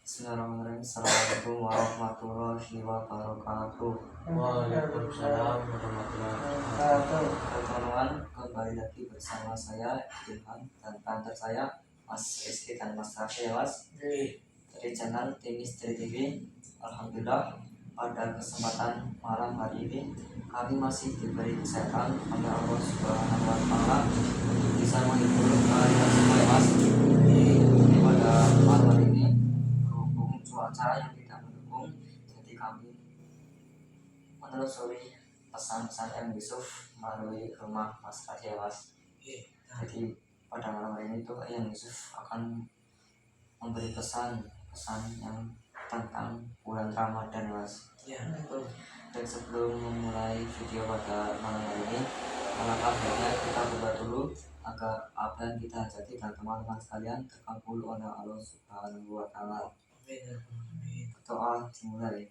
Bismillahirrahmanirrahim. Assalamualaikum warahmatullahi wabarakatuh. Waalaikumsalam warahmatullahi wabarakatuh. Teman-teman, kembali lagi bersama saya Ilham dan partner saya Mas Rizky dan Mas Rafi ya Mas, dari channel Tim Misteri TV. Alhamdulillah, pada kesempatan malam hari ini kami masih diberi kesehatan oleh Allah Subhanahu wa Ta'ala untuk bisa menghibur kalian semua ya Mas. Jadi pada malam hari ini berhubung cuaca yang tidak mendukung, jadi kami menelusuri pesan-pesan M. Yusuf melalui rumah Mas Rafi ya Mas. Jadi pada malam hari ini tuh M. Yusuf akan memberi pesan yang tentang bulan Ramadan Mas. Dan sebelum memulai video pada malam hari ini, alangkah baiknya kita berdoa dulu agar apa yang kita hajati dan teman-teman sekalian terkabul oleh Allah Subhanahu wa Ta'ala. Berdoa dimulai.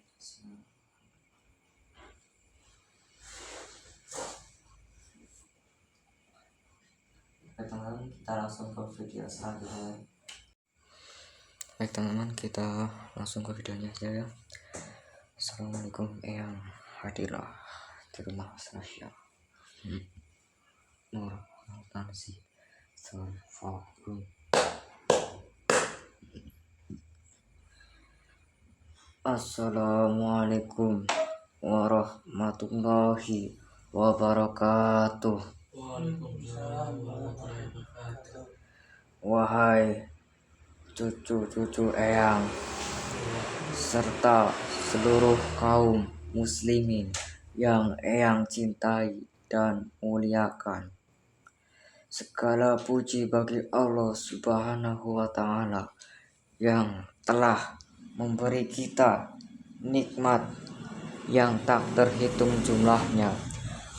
Baik teman-teman, kita langsung ke video selanjutnya. Baik teman-teman, kita langsung ke videonya saja ya. Assalamualaikum Eyang hadirlah di rumah Sasha. Nur Tansi Sarfaru. Assalamualaikum warahmatullahi wabarakatuh. Waalaikumsalam warahmatullahi wabarakatuh. Wahai cucu-cucu Eyang serta seluruh kaum muslimin yang Eyang cintai dan muliakan, segala puji bagi Allah Subhanahu wa Ta'ala yang telah memberi kita nikmat yang tak terhitung jumlahnya,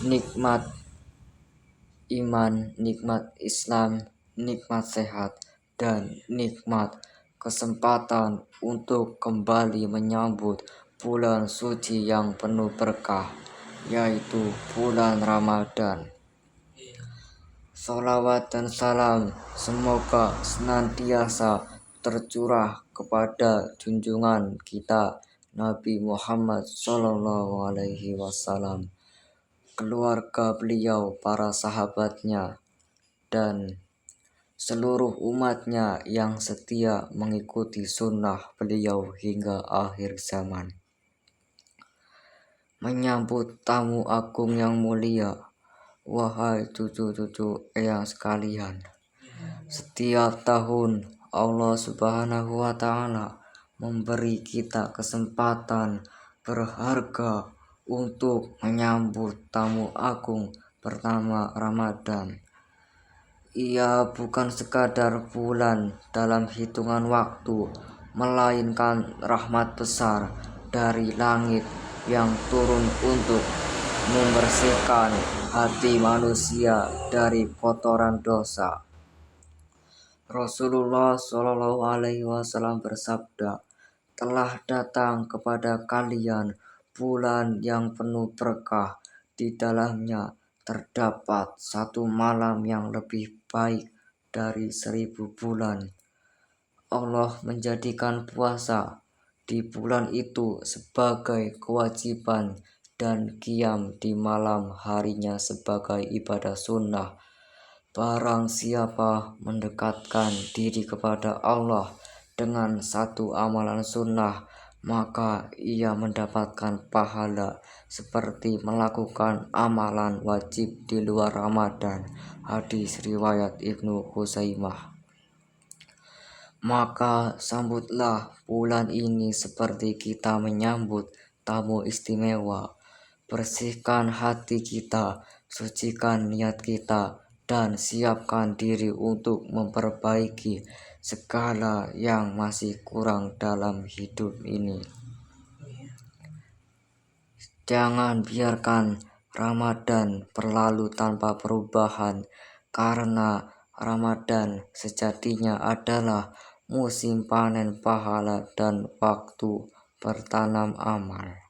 nikmat iman, nikmat Islam, nikmat sehat, dan nikmat kesempatan untuk kembali menyambut bulan suci yang penuh berkah, yaitu bulan Ramadan. Salawat dan salam semoga senantiasa tercurah kepada junjungan kita Nabi Muhammad SAW, keluarga beliau, para sahabatnya, dan seluruh umatnya yang setia mengikuti sunnah beliau hingga akhir zaman. Menyambut tamu agung yang mulia, wahai cucu-cucu Eyang sekalian, setiap tahun Allah Subhanahu wa Ta'ala memberi kita kesempatan berharga untuk menyambut tamu agung pertama Ramadan. Ia bukan sekadar bulan dalam hitungan waktu, melainkan rahmat besar dari langit yang turun untuk membersihkan hati manusia dari kotoran dosa. Rasulullah SAW bersabda, telah datang kepada kalian bulan yang penuh berkah, di dalamnya terdapat satu malam yang lebih baik dari 1000 bulan. Allah menjadikan puasa di bulan itu sebagai kewajiban dan qiyam di malam harinya sebagai ibadah sunnah. Barang siapa mendekatkan diri kepada Allah dengan satu amalan sunnah, maka ia mendapatkan pahala seperti melakukan amalan wajib di luar Ramadan. Hadis riwayat Ibnu Khuzaimah. Maka sambutlah bulan ini seperti kita menyambut tamu istimewa. Bersihkan hati kita, sucikan niat kita, dan siapkan diri untuk memperbaiki segala yang masih kurang dalam hidup ini. Jangan biarkan Ramadan berlalu tanpa perubahan, karena Ramadan sejatinya adalah musim panen pahala dan waktu bertanam amal.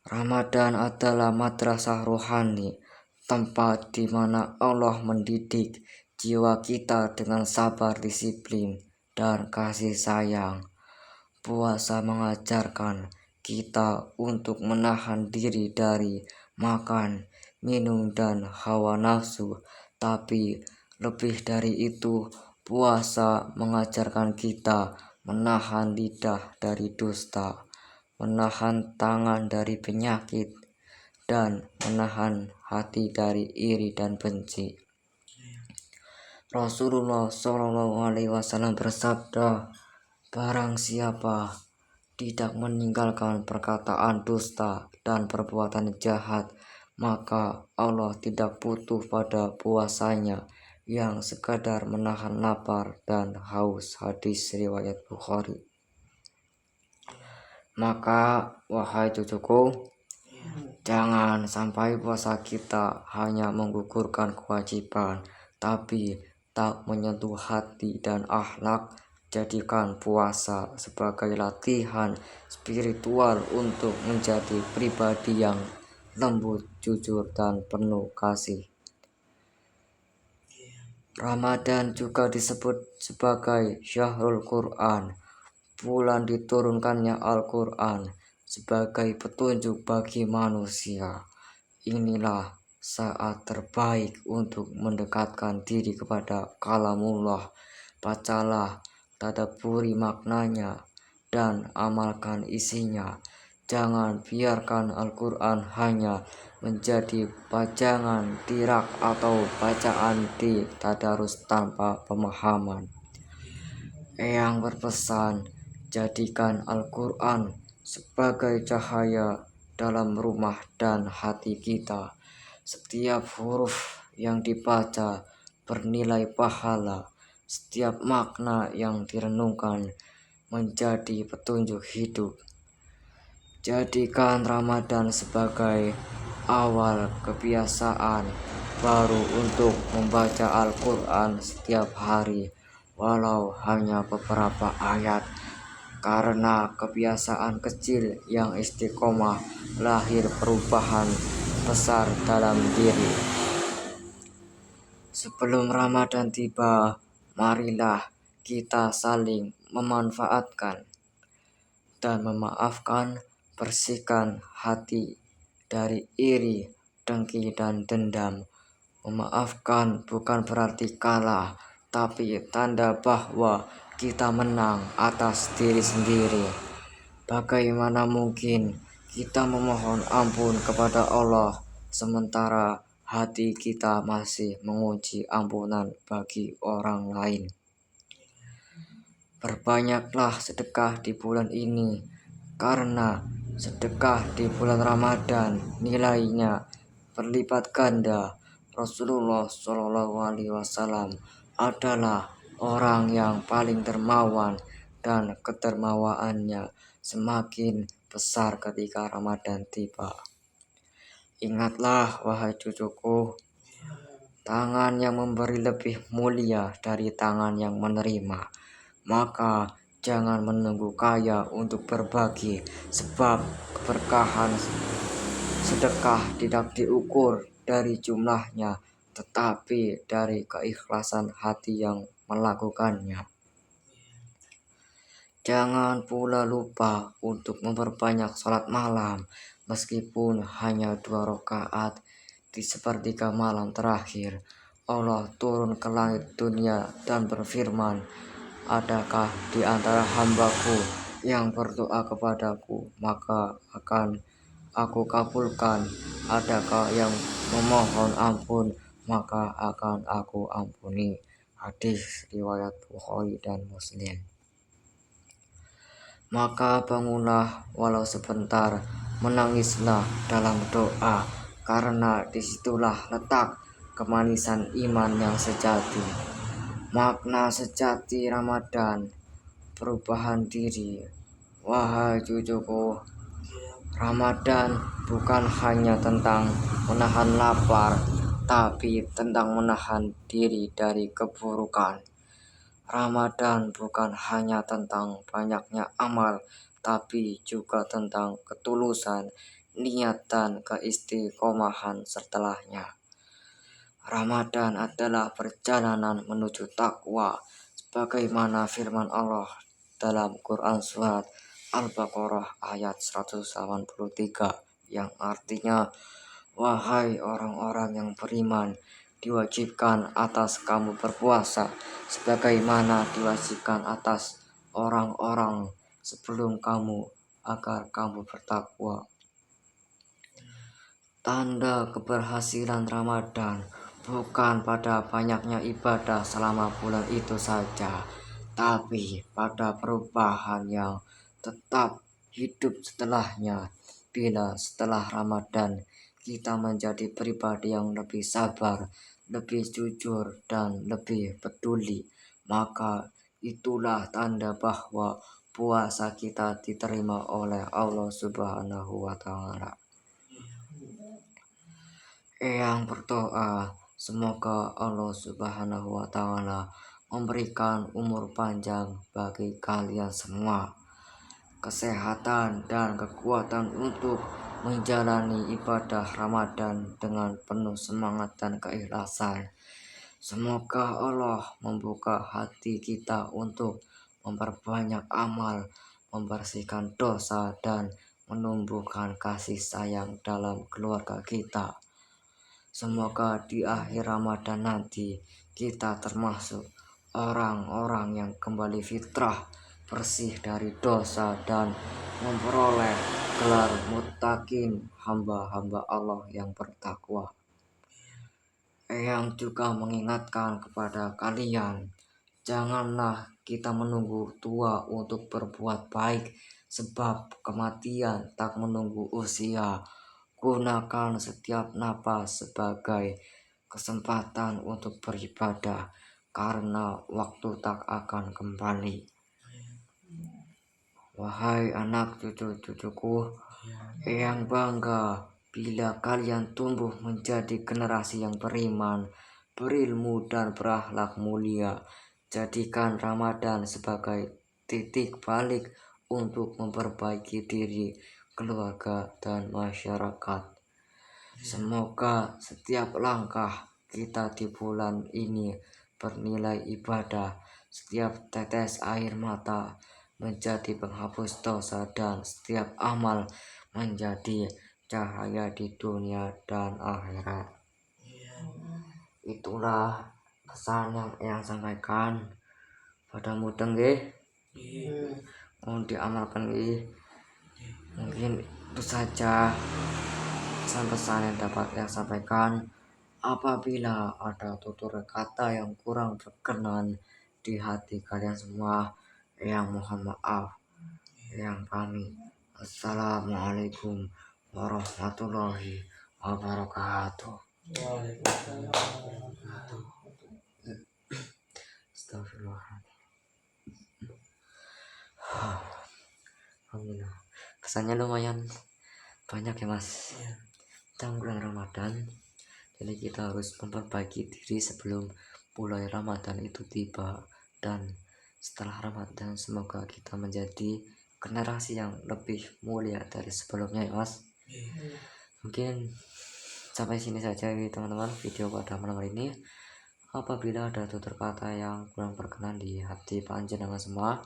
Ramadan adalah madrasah rohani, tempat di mana Allah mendidik jiwa kita dengan sabar, disiplin, dan kasih sayang. Puasa mengajarkan kita untuk menahan diri dari makan, minum, dan hawa nafsu, tapi lebih dari itu, puasa mengajarkan kita menahan lidah dari dusta, menahan tangan dari penyakit, dan menahan hati dari iri dan benci. Rasulullah SAW bersabda, "Barang siapa tidak meninggalkan perkataan dusta dan perbuatan jahat, maka Allah tidak butuh pada puasanya yang sekadar menahan lapar dan haus." Hadis riwayat Bukhari. Maka wahai cucuku, jangan sampai puasa kita hanya menggugurkan kewajiban, tapi tak menyentuh hati dan akhlak. Jadikan puasa sebagai latihan spiritual untuk menjadi pribadi yang lembut, jujur, dan penuh kasih. Ramadan juga disebut sebagai Syahrul Quran, bulan diturunkannya Al-Quran sebagai petunjuk bagi manusia. Inilah saat terbaik untuk mendekatkan diri kepada kalamullah. Bacalah, tadabburi maknanya, dan amalkan isinya. Jangan biarkan Al-Quran hanya menjadi pajangan tirak atau bacaan di tadarus tanpa pemahaman. Eyang berpesan, jadikan Al-Quran sebagai cahaya dalam rumah dan hati kita. Setiap huruf yang dibaca bernilai pahala. Setiap makna yang direnungkan menjadi petunjuk hidup. Jadikan Ramadan sebagai awal kebiasaan baru untuk membaca Al-Quran setiap hari, walau hanya beberapa ayat. Karena kebiasaan kecil yang istiqomah lahir perubahan besar dalam diri. Sebelum Ramadan tiba, marilah kita saling memanfaatkan dan memaafkan, bersihkan hati dari iri, dengki, dan dendam. Memaafkan bukan berarti kalah, tapi tanda bahwa kita menang atas diri sendiri. Bagaimana mungkin kita memohon ampun kepada Allah sementara hati kita masih menguji ampunan bagi orang lain? Berbanyaklah sedekah di bulan ini, karena sedekah di bulan Ramadan nilainya berlipat ganda. Rasulullah SAW adalah orang yang paling dermawan, dan kedermawaannya semakin besar ketika Ramadan tiba. Ingatlah wahai cucuku, tangan yang memberi lebih mulia dari tangan yang menerima. Maka jangan menunggu kaya untuk berbagi, sebab keberkahan sedekah tidak diukur dari jumlahnya, tetapi dari keikhlasan hati yang melakukannya. Jangan pula lupa untuk memperbanyak sholat malam, meskipun hanya 2 rakaat. Di sepertiga malam terakhir, Allah turun ke langit dunia dan berfirman, "Adakah di antara hambaku yang berdoa kepadaku, maka akan aku kabulkan? Adakah yang memohon ampun, maka akan aku ampuni." Hadis riwayat Bukhari dan Muslim. Maka bangunlah walau sebentar, menangislah dalam doa, karena disitulah letak kemanisan iman yang sejati. Makna sejati Ramadan, perubahan diri. Wahai cucuku, Ramadan bukan hanya tentang menahan lapar, tapi tentang menahan diri dari keburukan. Ramadan bukan hanya tentang banyaknya amal, tapi juga tentang ketulusan niat dan keistiqomahan setelahnya. Ramadan adalah perjalanan menuju takwa, sebagaimana firman Allah dalam Quran surat Al-Baqarah ayat 183 yang artinya, wahai orang-orang yang beriman, diwajibkan atas kamu berpuasa sebagaimana diwajibkan atas orang-orang sebelum kamu agar kamu bertakwa. Tanda keberhasilan Ramadan bukan pada banyaknya ibadah selama bulan itu saja, tapi pada perubahan yang tetap hidup setelahnya. Bila setelah Ramadan kita menjadi pribadi yang lebih sabar, lebih jujur, dan lebih peduli, maka itulah tanda bahwa puasa kita diterima oleh Allah Subhanahu wa Ta'ala. Yang berdoa, semoga Allah Subhanahu wa Ta'ala memberikan umur panjang bagi kalian semua, kesehatan dan kekuatan untuk menjalani ibadah Ramadan dengan penuh semangat dan keikhlasan. Semoga Allah membuka hati kita untuk memperbanyak amal, membersihkan dosa, dan menumbuhkan kasih sayang dalam keluarga kita. Semoga di akhir Ramadan nanti kita termasuk orang-orang yang kembali fitrah, bersih dari dosa, dan memperoleh gelar muttaqin, hamba-hamba Allah yang bertakwa. Yang juga mengingatkan kepada kalian, janganlah kita menunggu tua untuk berbuat baik, sebab kematian tak menunggu usia. Gunakan setiap napas sebagai kesempatan untuk beribadah, karena waktu tak akan kembali. Wahai anak cucu-cucuku yang bangga, bila kalian tumbuh menjadi generasi yang beriman, berilmu, dan berakhlak mulia, jadikan Ramadan sebagai titik balik untuk memperbaiki diri, keluarga, dan masyarakat. Semoga setiap langkah kita di bulan ini bernilai ibadah, setiap tetes air mata menjadi penghapus dosa, dan setiap amal menjadi cahaya di dunia dan akhirat. Itulah pesan yang sampaikan padamu tenggih. Mohon diamalkan nggih. Mungkin itu saja pesan-pesan yang dapat saya sampaikan. Apabila ada tutur kata yang kurang berkenan di hati kalian semua, yang mohon maaf. Yang kami, assalamualaikum warahmatullahi wabarakatuh. Waalaikumsalam warahmatullahi wabarakatuh. Astagfirullahaladzim. Alhamdulillah. Kesannya lumayan banyak ya mas. Kita bulan Ramadan, jadi kita harus memperbaiki diri sebelum mulai Ramadan itu tiba, dan setelah Ramadan semoga kita menjadi generasi yang lebih mulia dari sebelumnya ya mas. Mungkin sampai sini saja ya teman-teman video pada malam hari ini. Apabila ada tutur kata yang kurang berkenan di hati panjenengan semua,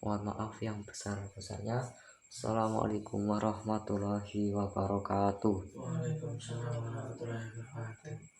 mohon maaf yang besar-besarnya. Assalamualaikum warahmatullahi wabarakatuh. Waalaikumsalam warahmatullahi wabarakatuh.